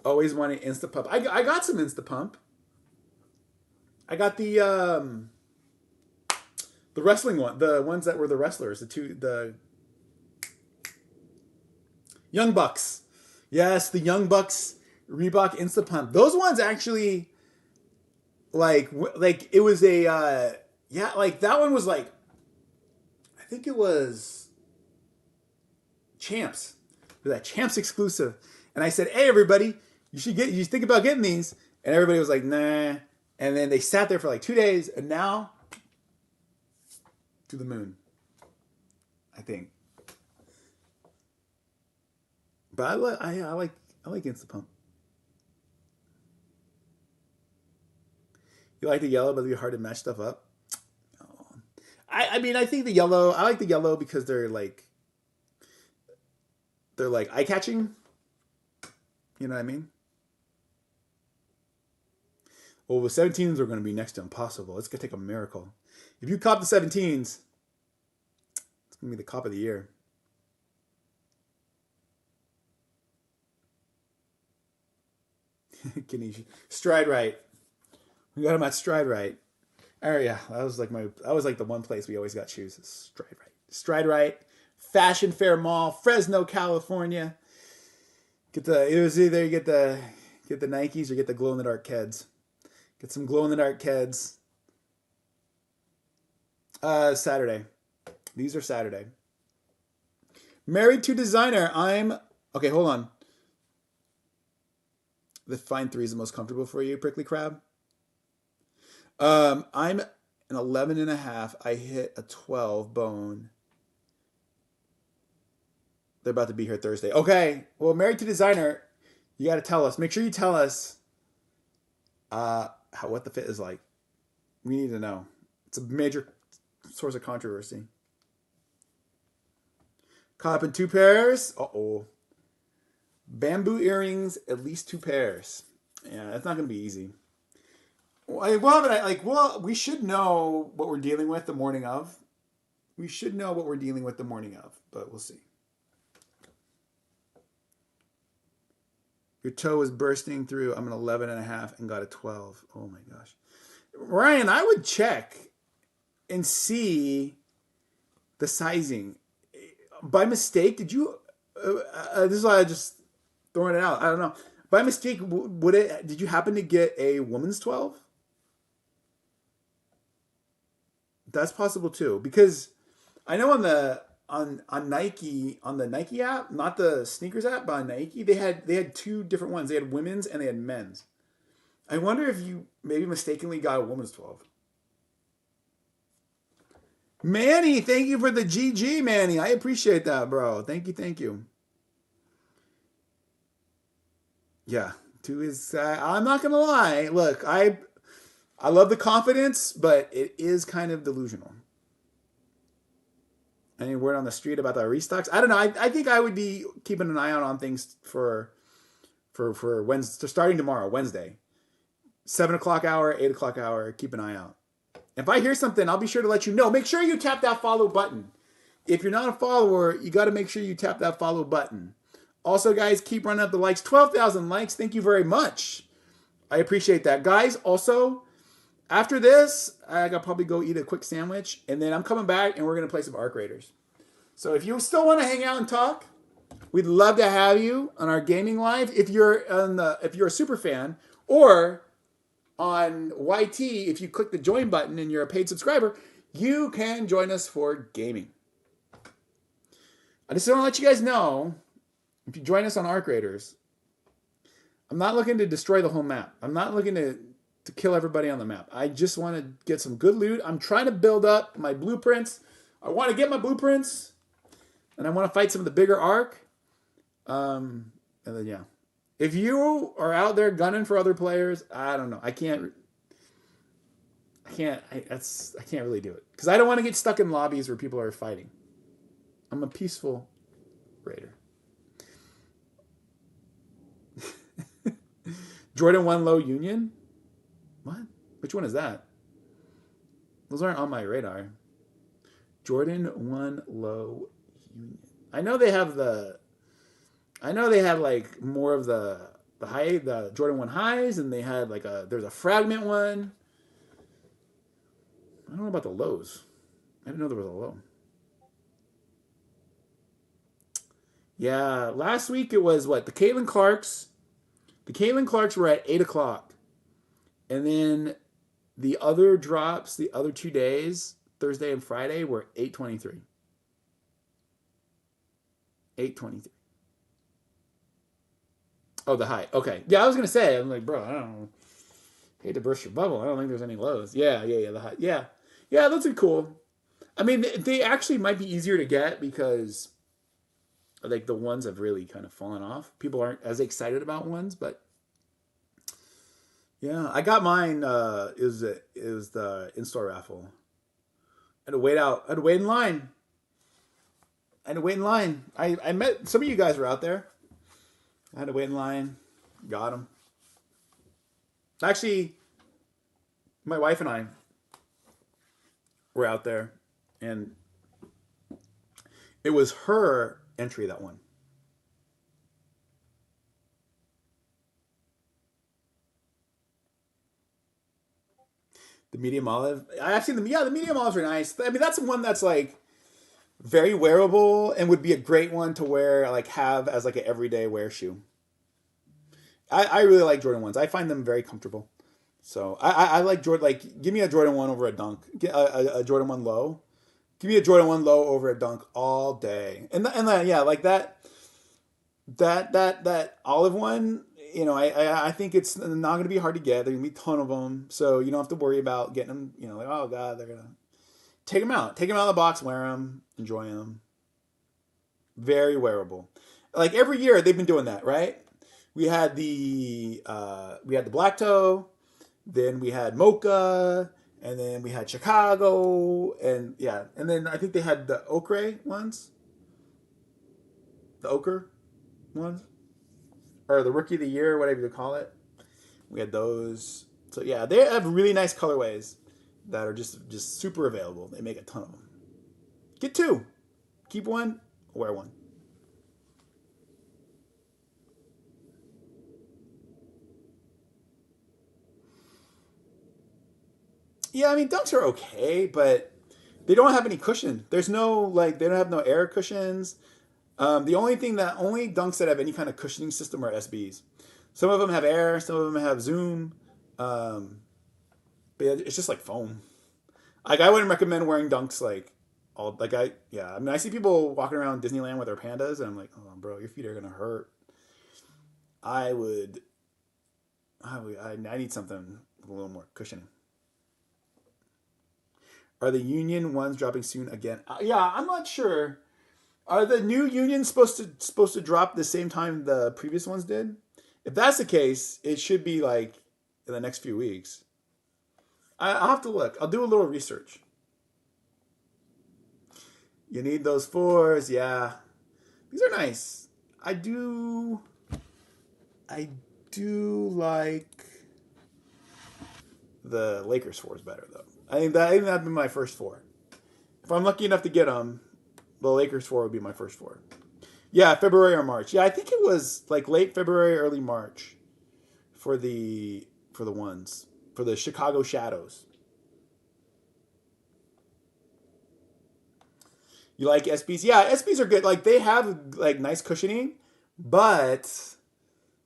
Always wanted Instapump. I got some Instapump. I got the wrestling one, the ones that were the wrestlers, the Young Bucks. Yes, the Young Bucks Reebok Instapump. Those ones actually like it was a yeah, like that one was like I think it was Champs. It was that Champs exclusive. And I said, "Hey everybody, you think about getting these." And everybody was like, "Nah." And then they sat there for like 2 days and now to the moon. I think. But I like Instapump. You like the yellow, but it's hard to match stuff up. Oh. I mean I think the yellow. I like the yellow because they're like eye catching. You know what I mean? Well, the 17s are going to be next to impossible. It's going to take a miracle. If you cop the 17s, it's going to be the cop of the year. Stride Right. We got him at Stride Right. Oh yeah, that was like the one place we always got shoes. Stride Right. Stride Right. Fashion Fair Mall, Fresno, California. It was either you get the Nikes or get the glow in the dark Keds. Get some glow in the dark Keds. Saturday. These are Saturday. Married to designer. Okay, hold on. The fine 3 is the most comfortable for you, Prickly Crab. I'm an 11 and a half. I hit a 12 bone. They're about to be here Thursday. Okay. Well, married to designer, you got to tell us. Make sure you tell us what the fit is like. We need to know. It's a major source of controversy. Caught up in 2 pairs. Uh-oh. Bamboo earrings, at least 2 pairs. Yeah, that's not going to be easy. We should know what we're dealing with the morning of. But we'll see. Your toe is bursting through. I'm an 11 and a half and got a 12. Oh my gosh. Ryan, I would check and see the sizing. By mistake, did you... this is why I just throwing it out. I don't know. By mistake, did you happen to get a woman's 12? That's possible too, because I know on Nike, on the Nike app, not the sneakers app, but on Nike, they had 2 different ones. They had women's and they had men's. I wonder if you maybe mistakenly got a woman's 12. Manny, thank you for the GG, Manny. I appreciate that, bro. Thank you. Yeah, 2 is. I'm not gonna lie. Look, I love the confidence, but it is kind of delusional. Any word on the street about the restocks? I don't know. I think I would be keeping an eye out on things for Wednesday, starting tomorrow, Wednesday. 7 o'clock hour, 8 o'clock hour. Keep an eye out. If I hear something, I'll be sure to let you know. Make sure you tap that follow button. If you're not a follower, you got to make sure you tap that follow button. Also, guys, keep running up the likes. 12,000 likes. Thank you very much. I appreciate that. Guys, also... after this, I gotta probably go eat a quick sandwich, and then I'm coming back, and we're gonna play some Arc Raiders. So if you still want to hang out and talk, we'd love to have you on our gaming live. If you're a super fan, or on YT, if you click the join button and you're a paid subscriber, you can join us for gaming. I just want to let you guys know, if you join us on Arc Raiders, I'm not looking to destroy the whole map. I'm not looking to kill everybody on the map. I just want to get some good loot. I'm trying to build up my blueprints. I want to get my blueprints, and I want to fight some of the bigger Arc. And then yeah, if you are out there gunning for other players, I don't know. I can't really do it because I don't want to get stuck in lobbies where people are fighting. I'm a peaceful raider. Jordan 1 Low Union. What? Which one is that? Those aren't on my radar. Jordan 1 Low Union. I know they have like more of the Jordan 1 highs, and they had like there's a fragment one. I don't know about the lows. I didn't know there was a low. Yeah, last week it was what? The Caitlin Clarks. The Caitlin Clarks were at 8 o'clock. And then the other drops, the other 2 days, Thursday and Friday, were 8:23. 8:23. Oh, the high. Okay. Yeah, I was going to say, I'm like, bro, I don't know. Hate to burst your bubble. I don't think there's any lows. Yeah, the high. Yeah. Yeah, those are cool. I mean, they actually might be easier to get because like the ones have really kind of fallen off. People aren't as excited about ones, but yeah, I got mine. It was the in-store raffle. I had to wait out. I had to wait in line. I met some of you guys were out there. I had to wait in line. Got them. Actually, my wife and I were out there, and it was her entry that won. The medium olive. I've seen them. Yeah, the medium olives are nice. I mean, that's one that's like very wearable and would be a great one to wear, like have as like an everyday wear shoe. I really like Jordan 1s. I find them very comfortable. So I like Jordan. Like, give me a Jordan 1 over a Dunk. A Jordan 1 low. Give me a Jordan 1 low over a Dunk all day. Yeah, like that olive one. I think it's not going to be hard to get. There's going to be a ton of them, so you don't have to worry about getting them. Like, oh god, they're gonna take them out of the box, wear them, enjoy them. Very wearable. Like every year they've been doing that, right? We had the black toe, then we had mocha, and then we had Chicago, and yeah, and then I think they had the ochre ones, the ochre ones, or the rookie of the year, whatever you call it. We had those. So yeah, they have really nice colorways that are just super available. They make a ton of them. Get two, keep one, wear one. Yeah, I mean dunks are okay, but they don't have any cushion. There's no like they don't have no air cushions. The only dunks that have any kind of cushioning system are SBs. Some of them have air, some of them have zoom. Um, but yeah, it's just like foam. Like I wouldn't recommend wearing dunks like all like I yeah. I mean I see people walking around Disneyland with their pandas, and I'm like, oh bro, your feet are gonna hurt. I would I need something with a little more cushioning. Are the Union ones dropping soon again? Yeah, I'm not sure. Are the new Unions supposed to drop the same time the previous ones did? If that's the case, it should be like in the next few weeks. I'll have to look. I'll do a little research. You need those fours, yeah. These are nice. I do. I do like the Lakers fours better though. I think that'd be my first four. If I'm lucky enough to get them, the Lakers four would be my first four. Yeah, February or March. Yeah, I think it was like late February, early March for the ones for the Chicago Shadows. You like SBs? Yeah, SBs are good. Like they have like nice cushioning, but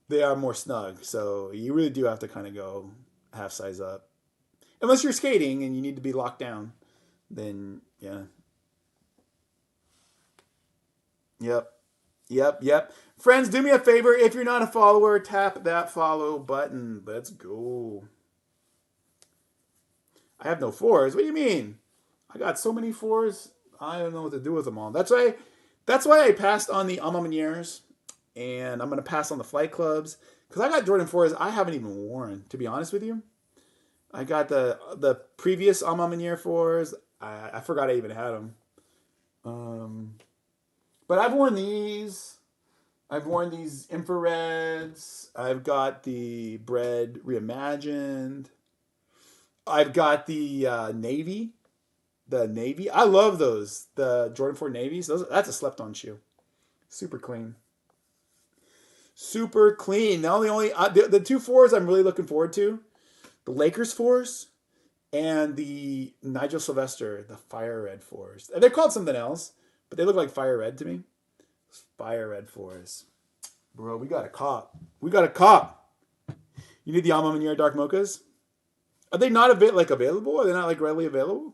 they are more snug. So you really do have to kind of go half size up, unless you're skating and you need to be locked down. Then yeah, yep. Yep. Friends, do me a favor. If you're not a follower, tap that follow button. Let's go. I have no fours. What do you mean? I got so many fours. I don't know what to do with them all. That's why I passed on the Alma Maniers, and I'm gonna pass on the Flight Clubs because I got Jordan fours I haven't even worn. To be honest with you, I got the previous Alma Manier fours. I forgot I even had them. Um, but I've worn these. I've worn these infrareds. I've got the bread reimagined. I've got the navy. The navy. I love those. The Jordan 4 navies. That's a slept on shoe. Super clean. Super clean. Now the two fours I'm really looking forward to. The Lakers fours and the Nigel Sylvester, the fire red fours. They're called something else, but they look like fire red to me. Fire red fours. Bro, we got a cop. We got a cop. You need the Alma Manier Dark Mochas? Are they not a bit like available? Are they not like readily available?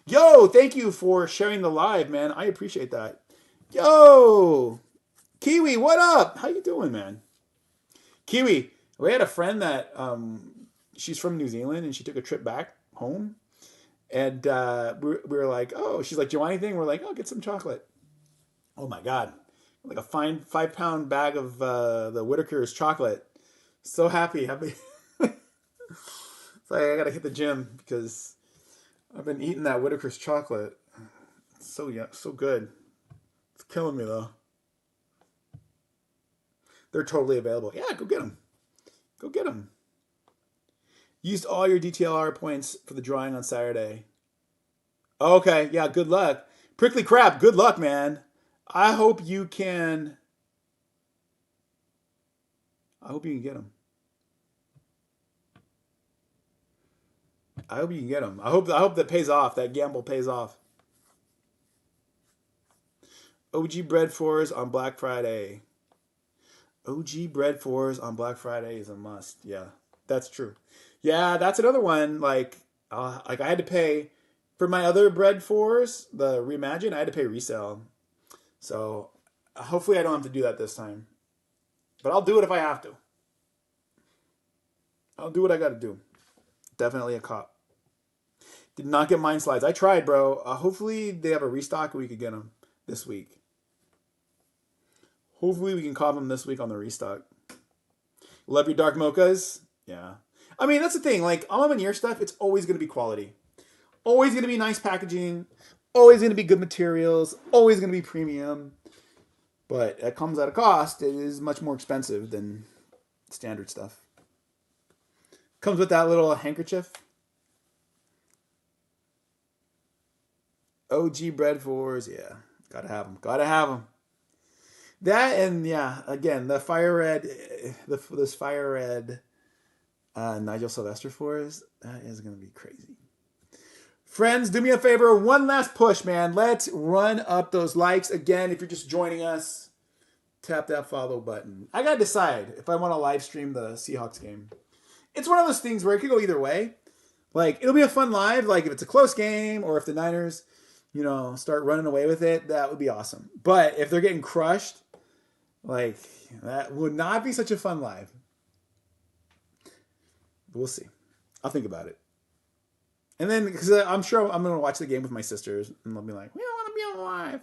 Yo, thank you for sharing the live, man. I appreciate that. Yo, Kiwi, what up? How you doing, man? Kiwi, we had a friend that she's from New Zealand and she took a trip back home. And we were like, oh, she's like, do you want anything? We're like, oh, get some chocolate. Oh my God. Like a fine 5-pound bag of the Whitaker's chocolate. So happy. It's like I gotta hit the gym because I've been eating that Whitaker's chocolate. It's so good. It's killing me though. They're totally available. Yeah, go get them. Go get them. Used all your DTLR points for the drawing on Saturday. Okay, yeah, good luck. Prickly Crab, good luck, man. I hope you can. I hope you can get them. I hope you can get them. I hope that pays off. That gamble pays off. OG bread fours on Black Friday. OG bread fours on Black Friday is a must. Yeah, that's true. Yeah, that's another one. Like I had to pay for my other bread fours, the Reimagine. I had to pay resale. So hopefully I don't have to do that this time. But I'll do it if I have to. I'll do what I got to do. Definitely a cop. Did not get mine slides. I tried, bro. Hopefully they have a restock and we could get them this week. Hopefully we can cop them this week on the restock. Love your dark mochas. Yeah. I mean, that's the thing. Like, all of your stuff, it's always going to be quality. Always going to be nice packaging. Always going to be good materials. Always going to be premium. But it comes at a cost. It is much more expensive than standard stuff. Comes with that little handkerchief. OG bread fours. Yeah. Gotta have them. Gotta have them. That and, yeah, again, the fire red, this fire red Nigel Sylvester fours, that is going to be crazy. Friends, do me a favor. One last push, man. Let's run up those likes. Again, if you're just joining us, tap that follow button. I got to decide if I want to live stream the Seahawks game. It's one of those things where it could go either way. Like, it'll be a fun live. Like, if it's a close game or if the Niners, start running away with it, that would be awesome. But if they're getting crushed, like, that would not be such a fun live. But we'll see. I'll think about it. And then, because I'm sure I'm going to watch the game with my sisters, and they'll be like, we don't want to be on live.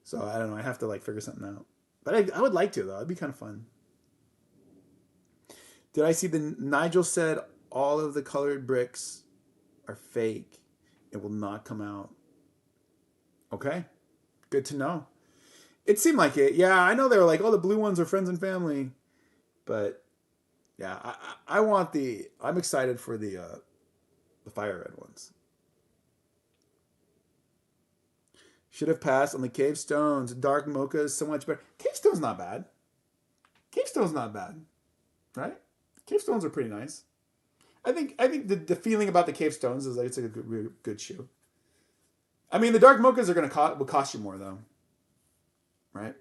So, I don't know. I have to, figure something out. But I would like to, though. It'd be kind of fun. Did I see the Nigel said all of the colored bricks are fake? It will not come out. Okay. Good to know. It seemed like it. Yeah, I know they were like, oh, the blue ones are friends and family. But, yeah, I'm excited for the fire red ones. Should have passed on the Cave Stones. Dark Mocha is so much better. Cave Stone's not bad. Cave Stone's not bad. Right? Cave Stones are pretty nice. I think the feeling about the Cave Stones is like it's a good shoe. I mean, the Dark Mochas will cost you more, though. Right?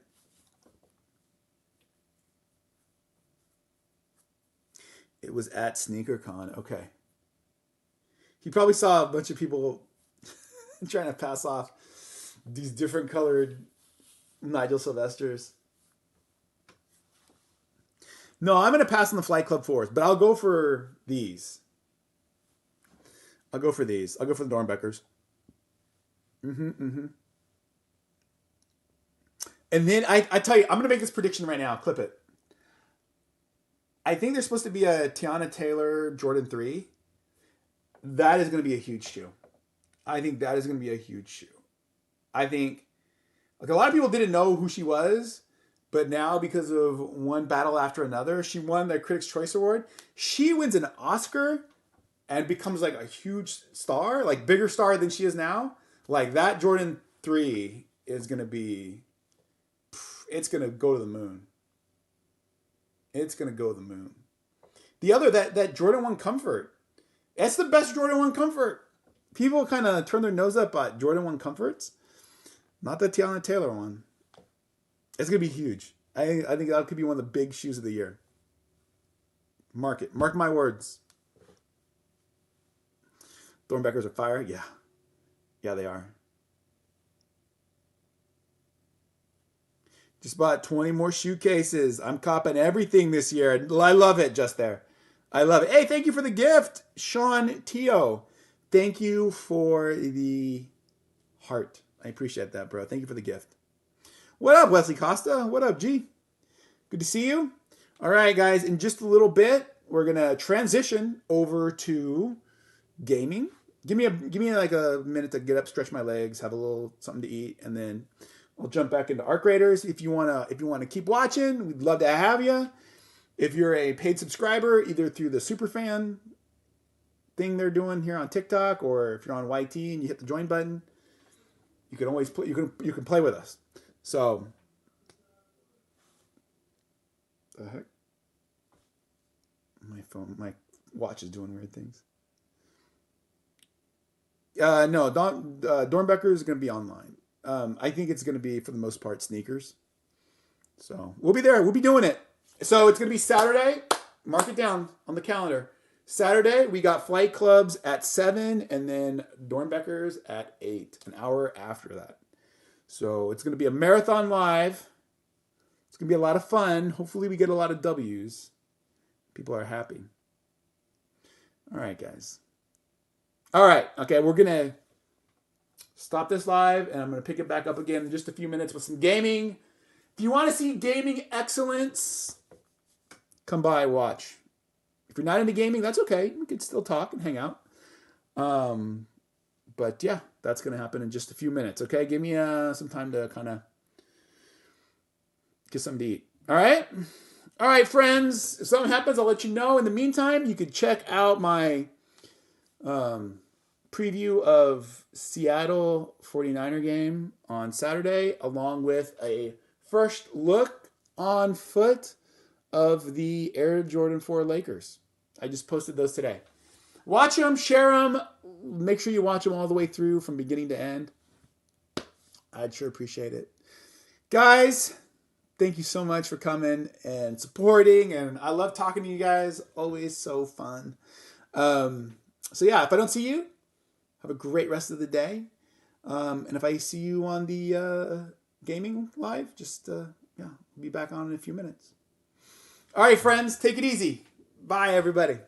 It was at SneakerCon. Okay. He probably saw a bunch of people trying to pass off these different colored Nigel Sylvesters. No, I'm going to pass on the Flight Club 4s, but I'll go for these. I'll go for the Dornbeckers. And then I tell you, I'm going to make this prediction right now. Clip it. I think there's supposed to be a Tiana Taylor Jordan 3. That is going to be a huge shoe. I think that is going to be a huge shoe. I think, a lot of people didn't know who she was, but now because of one battle after another, she won the Critics' Choice Award. She wins an Oscar and becomes a huge star, bigger star than she is now. That Jordan 3 is going to be, it's going to go to the moon. It's going to go to the moon. The other, that Jordan 1 Comfort, that's the best Jordan 1 Comfort. People kind of turn their nose up at Jordan 1 Comforts. Not the Tiana Taylor one. It's going to be huge. I think that could be one of the big shoes of the year. Mark it. Mark my words. Thornbeckers are fire? Yeah. Yeah, they are. Just bought 20 more shoe cases. I'm copping everything this year. I love it just there. I love it. Hey, thank you for the gift, Sean Tio. Thank you for the heart. I appreciate that, bro. Thank you for the gift. What up, Wesley Costa? What up, G? Good to see you. All right, guys. In just a little bit, we're gonna transition over to gaming. Give me a minute to get up, stretch my legs, have a little something to eat, and then I'll jump back into Arc Raiders. If you wanna keep watching, we'd love to have you. If you're a paid subscriber, either through the Superfan thing they're doing here on TikTok, or if you're on YT and you hit the join button, you can always play. You can play with us. So, the heck, my watch is doing weird things. No, Dornbecker is going to be online. I think it's going to be for the most part sneakers. So we'll be there. We'll be doing it. So it's going to be Saturday. Mark it down on the calendar. Saturday, we got flight clubs at 7 and then Dornbeckers at 8, an hour after that. So it's going to be a marathon live. It's going to be a lot of fun. Hopefully we get a lot of W's. People are happy. All right, guys. All right. Okay, we're going to stop this live, and I'm going to pick it back up again in just a few minutes with some gaming. If you want to see gaming excellence, come by, watch. If you're not into gaming, that's okay. We can still talk and hang out. But yeah, that's going to happen in just a few minutes, okay? Give me some time to kind of get something to eat. All right? All right, friends. If something happens, I'll let you know. In the meantime, you could check out my preview of Seattle 49er game on Saturday, along with a first look on foot of the Air Jordan 4 Lakers. I just posted those today. Watch them, share them. Make sure you watch them all the way through from beginning to end. I'd sure appreciate it. Guys, thank you so much for coming and supporting. And I love talking to you guys. Always so fun. So yeah, if I don't see you, have a great rest of the day. And if I see you on the gaming live, just be back on in a few minutes. All right, friends, take it easy. Bye, everybody.